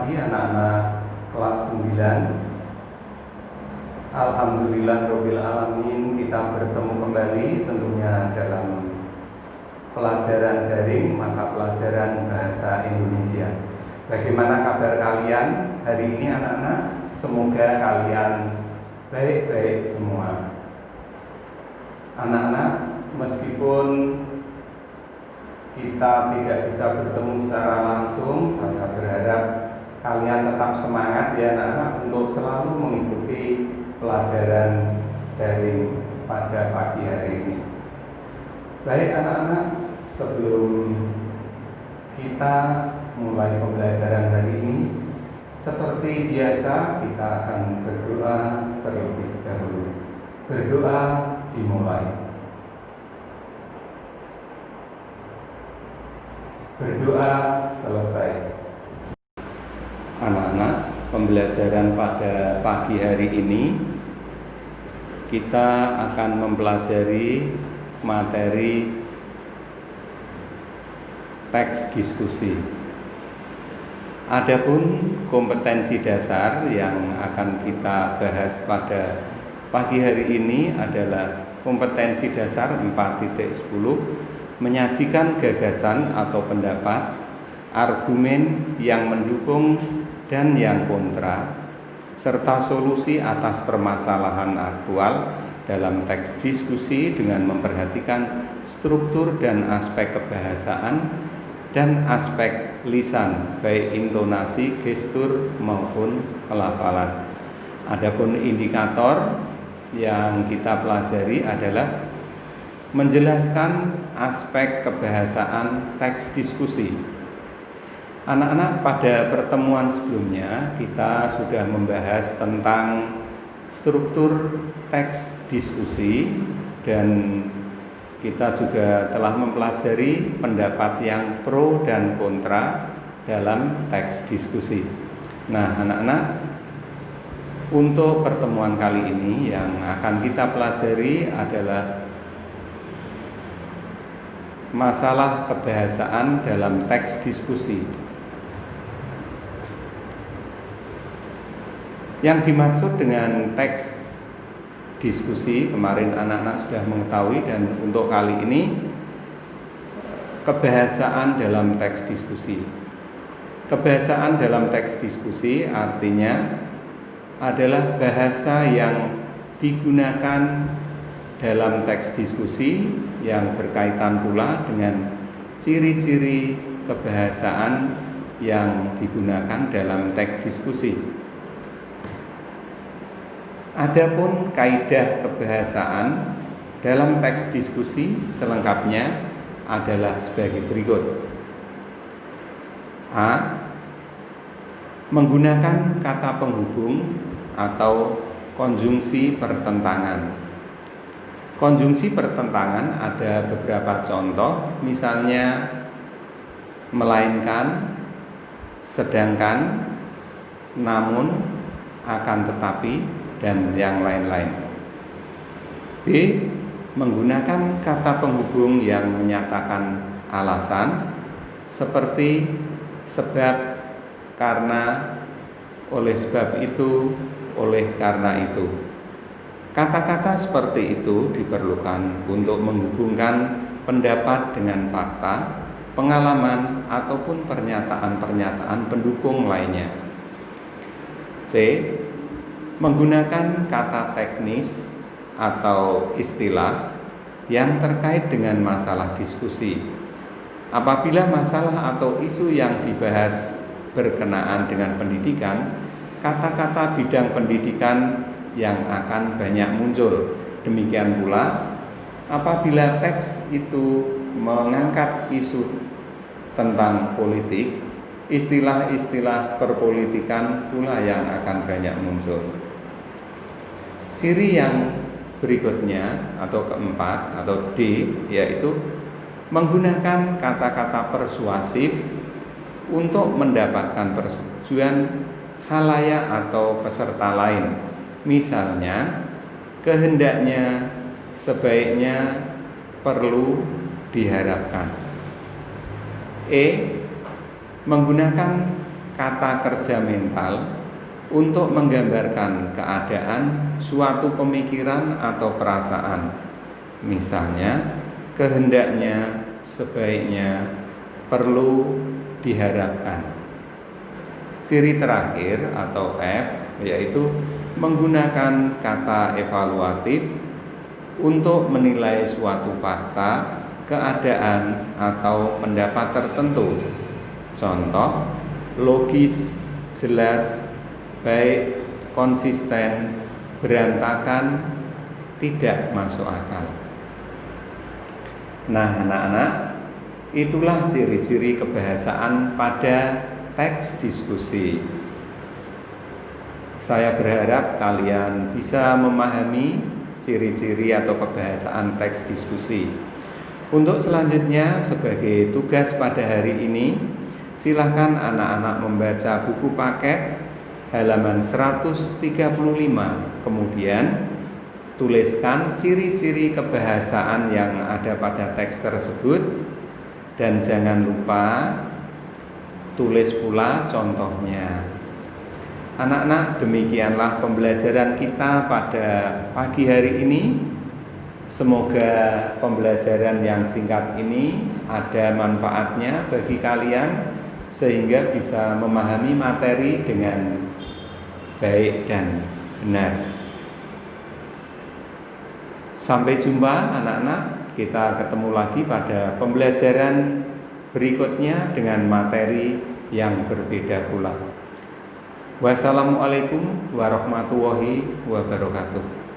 pagi anak-anak kelas 9. Alhamdulillahirabbil alamin, kita bertemu kembali tentunya dalam pelajaran daring mata pelajaran bahasa Indonesia. Bagaimana kabar kalian hari ini anak-anak? Semoga kalian baik-baik semua. Anak-anak, meskipun kita tidak bisa bertemu secara langsung, saya berharap kalian tetap semangat ya anak-anak untuk selalu mengikuti pelajaran daring pada pagi hari ini. Baik anak-anak, sebelum kita mulai pembelajaran hari ini, seperti biasa kita akan berdoa terlebih dahulu. Berdoa dimulai. Berdoa selesai. Anak-anak, pembelajaran pada pagi hari ini kita akan mempelajari materi teks diskusi. Adapun kompetensi dasar yang akan kita bahas pada pagi hari ini adalah kompetensi dasar 4.10, menyajikan gagasan atau pendapat, argumen yang mendukung dan yang kontra, serta solusi atas permasalahan aktual dalam teks diskusi dengan memperhatikan struktur dan aspek kebahasaan dan aspek lisan, baik intonasi, gestur maupun pelafalan. Adapun indikator yang kita pelajari adalah menjelaskan aspek kebahasaan teks diskusi. Anak-anak, pada pertemuan sebelumnya kita sudah membahas tentang struktur teks diskusi dan kita juga telah mempelajari pendapat yang pro dan kontra dalam teks diskusi. Nah, anak-anak, untuk pertemuan kali ini yang akan kita pelajari adalah masalah kebahasaan dalam teks diskusi. Yang dimaksud dengan teks diskusi, kemarin anak-anak sudah mengetahui, dan untuk kali ini kebahasaan dalam teks diskusi. Kebahasaan dalam teks diskusi artinya adalah bahasa yang digunakan dalam teks diskusi yang berkaitan pula dengan ciri-ciri kebahasaan yang digunakan dalam teks diskusi. Adapun kaidah kebahasaan dalam teks diskusi selengkapnya adalah sebagai berikut. A. Menggunakan kata penghubung atau konjungsi pertentangan. Konjungsi pertentangan ada beberapa contoh, misalnya melainkan, sedangkan, namun, akan tetapi, dan yang lain-lain. B. Menggunakan kata penghubung yang menyatakan alasan, seperti sebab, karena, oleh sebab itu, oleh karena itu. Kata-kata seperti itu diperlukan untuk menghubungkan pendapat dengan fakta, pengalaman, ataupun pernyataan-pernyataan pendukung lainnya. C. Menggunakan kata teknis atau istilah yang terkait dengan masalah diskusi. Apabila masalah atau isu yang dibahas berkenaan dengan pendidikan, kata-kata bidang pendidikan yang akan banyak muncul. Demikian pula apabila teks itu mengangkat isu tentang politik, istilah-istilah perpolitikan pula yang akan banyak muncul. Ciri yang berikutnya atau keempat atau D, yaitu menggunakan kata-kata persuasif untuk mendapatkan persetujuan khalayak atau peserta lain. Misalnya, kehendaknya, sebaiknya, perlu, diharapkan. E. Menggunakan kata kerja mental untuk menggambarkan keadaan suatu pemikiran atau perasaan. Misalnya, kehendaknya, sebaiknya, perlu, diharapkan. Ciri terakhir atau F yaitu menggunakan kata evaluatif untuk menilai suatu fakta, keadaan, atau pendapat tertentu. Contoh, logis, jelas, baik, konsisten, berantakan, tidak masuk akal. Nah, anak-anak, itulah ciri-ciri kebahasaan pada teks diskusi. Saya berharap kalian bisa memahami ciri-ciri atau kebahasaan teks diskusi. Untuk selanjutnya, sebagai tugas pada hari ini, silakan anak-anak membaca buku paket halaman 135. Kemudian tuliskan ciri-ciri kebahasaan yang ada pada teks tersebut, dan jangan lupa tulis pula contohnya. Anak-anak, demikianlah pembelajaran kita pada pagi hari ini. Semoga pembelajaran yang singkat ini ada manfaatnya bagi kalian, sehingga bisa memahami materi dengan baik dan benar. Sampai jumpa anak-anak, kita ketemu lagi pada pembelajaran berikutnya dengan materi yang berbeda pula. Wassalamualaikum warahmatullahi wabarakatuh.